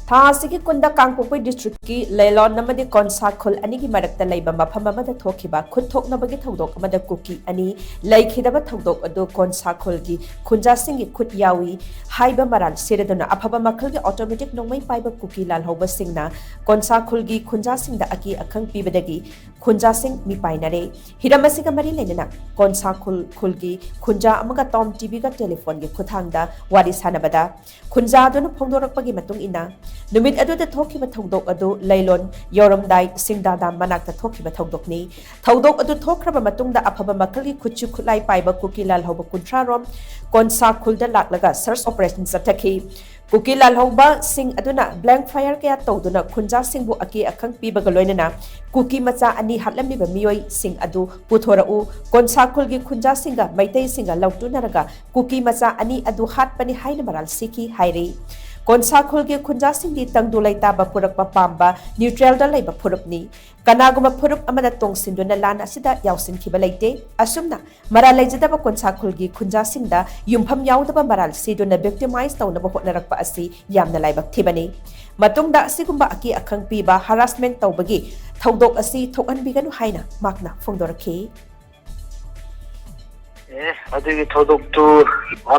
ꯊꯥꯁꯤꯒꯤ ꯀꯨꯟꯗ ꯀꯥꯡꯄꯣꯛꯄꯤ ꯗꯤꯁꯇ꯭ꯔꯤꯛꯀꯤ ꯂꯩꯂꯣꯟ ꯑꯃꯗꯤ ꯀꯣꯟꯁꯥꯈꯨꯜ ꯑꯅꯤꯒꯤ ꯃꯔꯛꯇ ꯂꯩꯕ ꯃꯐꯝ ꯑꯃꯗ ꯊꯣꯛꯈꯤꯕ ꯈꯨꯠꯊꯣꯛꯅꯕꯒꯤ ꯊꯧꯗꯣꯛ ꯑꯃꯗ ꯀꯨꯀꯤ ꯑꯅꯤ ꯂꯩꯈꯤꯗꯕ ꯊꯧꯗꯣꯛ ꯑꯗꯨ ꯀꯣꯟꯁꯥꯈꯨꯜꯒꯤ ꯈꯨꯟꯖꯥꯁꯤꯡꯒꯤ ꯈꯨꯠ ꯌꯥꯎꯏ ꯍꯥꯏꯕ ꯃꯔꯥꯜ ꯁꯤꯔꯗꯨꯅ ꯑꯐꯕ ꯃꯈꯜꯒꯤ ꯑꯣꯇꯣꯃꯦꯇꯤꯛ ꯅꯣꯡꯃꯩ ꯄꯥꯏꯕ ꯀꯨꯀꯤ ꯂꯥꯜꯍꯧꯕꯁꯤꯡꯅ ꯀꯣꯟꯁꯥꯈꯨꯜꯒꯤ ꯈꯨꯟꯖꯥꯁꯤꯡꯗ ꯑꯀꯤ ꯑꯈꯪ ꯄꯤꯕꯗꯒꯤ ꯈꯨꯟꯖꯥꯁꯤꯡ ꯃꯤꯄꯥꯏꯅꯔꯦ ꯍꯤꯔꯝ ꯑꯁꯤꯒ ꯃꯔꯤ ꯂꯩꯅꯅ ꯀꯣꯟꯁꯥꯈꯨꯜ ꯈꯨꯜꯒꯤ ꯈꯨꯟꯖꯥ ꯑꯃꯒ ꯇꯣꯝ ꯇꯤꯚꯤꯒ ꯇꯦꯂꯤꯐꯣꯟꯒꯤ ꯈꯨꯠꯊꯥꯡꯗ ꯋꯥꯔꯤ ꯁꯥꯟꯅꯕꯗ ꯈꯨꯟꯖꯥ ꯑꯗꯨꯅ ꯐꯣꯡꯗꯣꯔꯛꯄꯒꯤ ꯃꯇꯨꯡ ꯏꯟꯅ ꯅꯨꯃꯤꯠ ꯑꯗꯨꯗ ꯊꯣꯛꯈꯤꯕ ꯊꯧꯗꯣꯛ ꯑꯗꯨ ꯂꯩꯂꯣꯟ ꯌꯧꯔꯝꯗꯥꯏ ꯁꯤꯡꯗꯥꯗꯥꯝ ꯃꯅꯥꯛꯇ ꯊꯣꯛꯈꯤꯕ ꯊꯧꯗꯣꯛꯅꯤ ꯊꯧꯗꯣꯛ ꯑꯗꯨ ꯊꯣꯛꯈ꯭ꯔꯕ ꯃꯇꯨꯡꯗ ꯑꯐꯕ ꯃꯈꯜꯒꯤ ꯈꯨꯠꯁꯨ ꯈꯨꯠꯂꯥꯏ ꯄꯥꯏꯕ ꯀꯨꯀꯤ ꯂꯥꯜꯍꯧꯕ 30ꯔꯣꯝ ꯀꯣꯟꯁꯥꯈꯨꯜꯗ ꯂꯥꯛꯂꯒ ꯁꯔꯆ ꯑꯣꯄꯔꯦꯁꯟ ꯆꯠꯊꯈꯤ ꯀꯨꯀꯤ ꯂꯥꯜꯍꯧꯕꯁꯤꯡ ꯑꯗꯨꯅ ꯕ꯭ꯂꯦꯡ ꯐꯥꯌꯔ ꯀꯌꯥ ꯇꯧꯗꯨꯅ ꯈꯨꯟꯖꯥꯁꯤꯡꯕꯨ ꯑꯀꯤ ꯑꯈꯪ ꯄꯤꯕꯒ ꯂꯣꯏꯅꯅ ꯀꯨꯀꯤ ꯃꯆꯥ ꯑꯅꯤ ꯍꯥꯠꯂꯝꯂꯤꯕ ꯃꯤꯑꯣꯏꯁꯤꯡ ꯑꯗꯨ ꯄꯨꯊꯣꯔꯛꯎ ꯀꯣꯟꯁꯥꯈꯨꯜꯒꯤ ꯈꯨꯟꯖꯥꯁꯤꯡꯒ ꯃꯩꯇꯩꯁꯤꯡꯒ ꯂꯧꯇꯨꯅꯔꯒ ꯀꯨꯀꯤ ꯃꯆꯥ ꯑꯅꯤ ꯑꯗꯨ ꯍꯥꯠꯄꯅꯤ ꯍꯥꯏꯅ ꯃꯔꯥꯜ ꯁꯤꯈꯤ ꯍꯥꯏꯔꯤ ꯀꯣꯟꯁꯥꯈꯨꯜꯒꯤ ꯈꯨꯟꯖꯥꯁꯤꯡꯗꯤ ꯇꯪꯗꯨ ꯂꯩꯇꯥꯕ ꯄꯨꯔꯛꯄ ꯄꯥꯝꯕ ꯅ꯭ꯌꯨꯇ꯭ꯔꯦꯜꯗ ꯂꯩꯕ ꯐꯨꯔꯨꯞꯅꯤ ꯀꯅꯥꯒꯨꯝꯕ ꯐꯨꯔꯨꯞ ꯑꯃꯅ ꯇꯣꯡꯁꯤꯟꯗꯨꯅ ꯂꯥꯟ ꯑꯁꯤꯗ ꯌꯥꯎꯁꯤꯟꯈꯤꯕ ꯂꯩꯇꯦ ꯑꯁꯨꯝꯅ ꯃꯔꯥꯜ ꯂꯩꯖꯗꯕ ꯀꯣꯟꯁꯥꯈꯨꯜꯒꯤ ꯈꯨꯟꯖꯥꯁꯤꯡꯗ ꯌꯨꯝꯐꯝ ꯌꯥꯎꯗꯕ ꯃꯔꯥꯜ ꯁꯤꯗꯨꯅ ꯚꯤꯛꯇꯤꯃꯥꯏꯖ ꯇꯧꯅꯕ ꯍꯣꯠꯅꯔꯛꯄ ꯑꯁꯤ ꯌꯥꯝꯅ ꯂꯥꯏꯕꯛ ꯊꯤꯕꯅꯤ ꯃꯇꯨꯡꯗ ꯑꯁꯤꯒꯨꯝꯕ ꯑꯀꯤ ꯑꯈꯪ ꯄꯤꯕ ꯍꯔꯥꯁꯃꯦꯟ ꯇꯧꯕꯒꯤ ꯊꯧꯗꯣꯛ ꯑꯁꯤ ꯊꯣꯛꯍꯟꯕꯤꯒꯅꯨ ꯍꯥꯏꯅ ꯃꯍꯥꯛꯅ ꯐꯣꯡꯗꯣꯔꯛꯈꯤ ꯑꯗꯨꯒꯤ ꯊꯧꯗꯣꯛꯇꯨ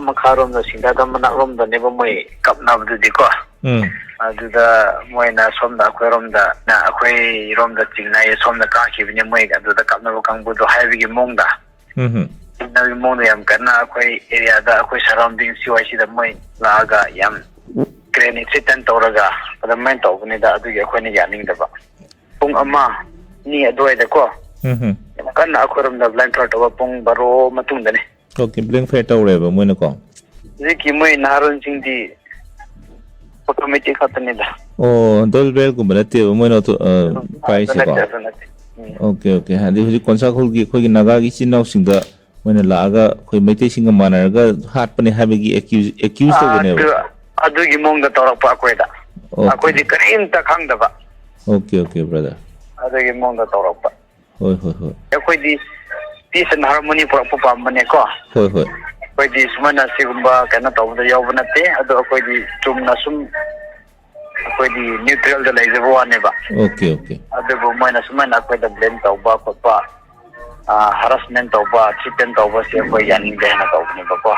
ꯃꯈꯥꯔꯣꯝꯗ ꯁꯤꯡꯗꯥꯗꯥꯝ ꯃꯅꯥꯛꯔꯣꯝꯗꯅꯦꯕ ꯃꯣꯏ ꯀꯞꯅꯕꯗꯨꯗꯤꯀꯣ ꯑꯗꯨꯗ ꯃꯣꯏꯅ ꯁꯣꯝꯗ ꯑꯩꯈꯣꯏꯔꯣꯝꯗ ꯆꯤꯡꯅꯩ ꯁꯣꯝꯗ ꯀꯥꯈꯤꯕꯅꯤ ꯃꯣꯏ ꯑꯗꯨꯗ ꯀꯞꯅꯕ ꯀꯥꯡꯕꯨꯗꯣ ꯍꯥꯏꯕꯒꯤ ꯃꯑꯣꯡꯗ ꯆꯤꯡꯅꯕꯒꯤ ꯃꯑꯣꯡꯗ ꯌꯥꯝ ꯀꯟꯅ ꯑꯩꯈꯣꯏ ꯑꯦꯔꯤꯌꯥꯗ ꯑꯩꯈꯣꯏ ꯁꯔꯥꯎꯟꯗꯤꯡ ꯁꯤꯋꯥꯏꯁꯤꯗ ꯃꯣꯏ ꯂꯥꯛꯑꯒ ꯌꯥꯝ ꯀ꯭ꯔꯦꯟ ꯊ꯭ꯔꯤꯇꯟ ꯇꯧꯔꯒ ꯑꯗꯨꯃꯥꯏꯅ ꯇꯧꯕꯅꯤꯗ ꯑꯗꯨꯒꯤ ꯑꯩꯈꯣꯏꯅ ꯌꯥꯅꯤꯡꯗꯕ ꯄꯨꯡ 1-2 ꯑꯗꯨꯋꯥꯏꯗꯀꯣ ꯌꯥꯝ ꯀꯟꯅ ꯑꯩꯈꯣꯏꯔꯣꯝꯗ ꯕ꯭ꯂꯦꯡ ꯐꯥꯌꯔ ꯇꯧꯕ ꯄꯨꯡ 12 ꯃꯇꯨꯡꯗꯅꯦ ओके ब्लैंक फायर तौरेबा मोइनको ꯍꯧꯖꯤꯛꯀꯤ ꯃꯣꯏ ꯅꯍꯥꯔꯣꯟꯁꯤꯡꯗꯤ ꯑꯣꯇꯣꯃꯦꯇꯤꯛ ꯈꯛꯇꯅꯤꯗ डबल बैरल गुम्बा नतेबा मोइना पाइसेको ओके ओके हादि हुजि कोनसाखुलगी खोगी नागागी चिनाउसिंदा मोइना लागा खोइ मैतेसिंगा मानरगा हाटपने हाबेगी एक्यूज तौबनेबा ꯑꯗꯨꯒꯤ ꯃꯑꯣꯡꯗ ꯇꯧꯔꯛꯄ ꯑꯩꯈꯣꯏꯗꯤ ꯀꯔꯤꯝꯇ ꯈꯪꯗꯕ ओके ओके ब्रदर ꯑꯗꯨꯒꯤ ꯃꯑꯣꯡꯗ ꯇꯧꯔꯛꯄ ꯍꯣꯏ ꯍꯣꯏ ꯍꯣꯏ ꯑꯩꯈꯣꯏꯗꯤ ꯄꯤꯁ ꯑꯦꯟ ꯍꯥꯔꯃꯣꯅꯤ ꯄꯨꯔꯛꯄ ꯄꯥꯝꯕꯅꯦꯀꯣ ꯍꯣꯏ ꯍꯣꯏ ꯑꯩꯈꯣꯏꯗꯤ ꯁꯨꯃꯥꯏꯅ ꯁꯤꯒꯨꯝꯕ ꯀꯩꯅꯣ ꯇꯧꯕꯗ ꯌꯥꯎꯕ ꯅꯠꯇꯦ ꯑꯗꯣ ꯑꯩꯈꯣꯏꯗꯤ ꯆꯨꯝꯅ ꯁꯨꯝ ꯑꯩꯈꯣꯏꯗꯤ ꯅ꯭ꯌꯨꯇ꯭ꯔꯦꯜꯗ ꯂꯩꯖꯕ ꯋꯥꯅꯦꯕ ओके ओके ꯑꯗꯨꯕꯨ ꯃꯣꯏꯅ ꯁꯨꯃꯥꯏꯅ ꯑꯩꯈꯣꯏꯗ ꯕ꯭ꯂꯦꯝ ꯇꯧꯕ ꯈꯣꯠꯄ ꯍꯔꯥꯁꯃꯦꯟ ꯇꯧꯕ ꯊ꯭ꯔꯤꯇꯟ ꯇꯧꯕꯁꯦ ꯑꯩꯈꯣꯏ ꯌꯥꯅꯤꯡꯗꯦ ꯍꯥꯏꯅ ꯇꯧꯕꯅꯦꯕꯀꯣ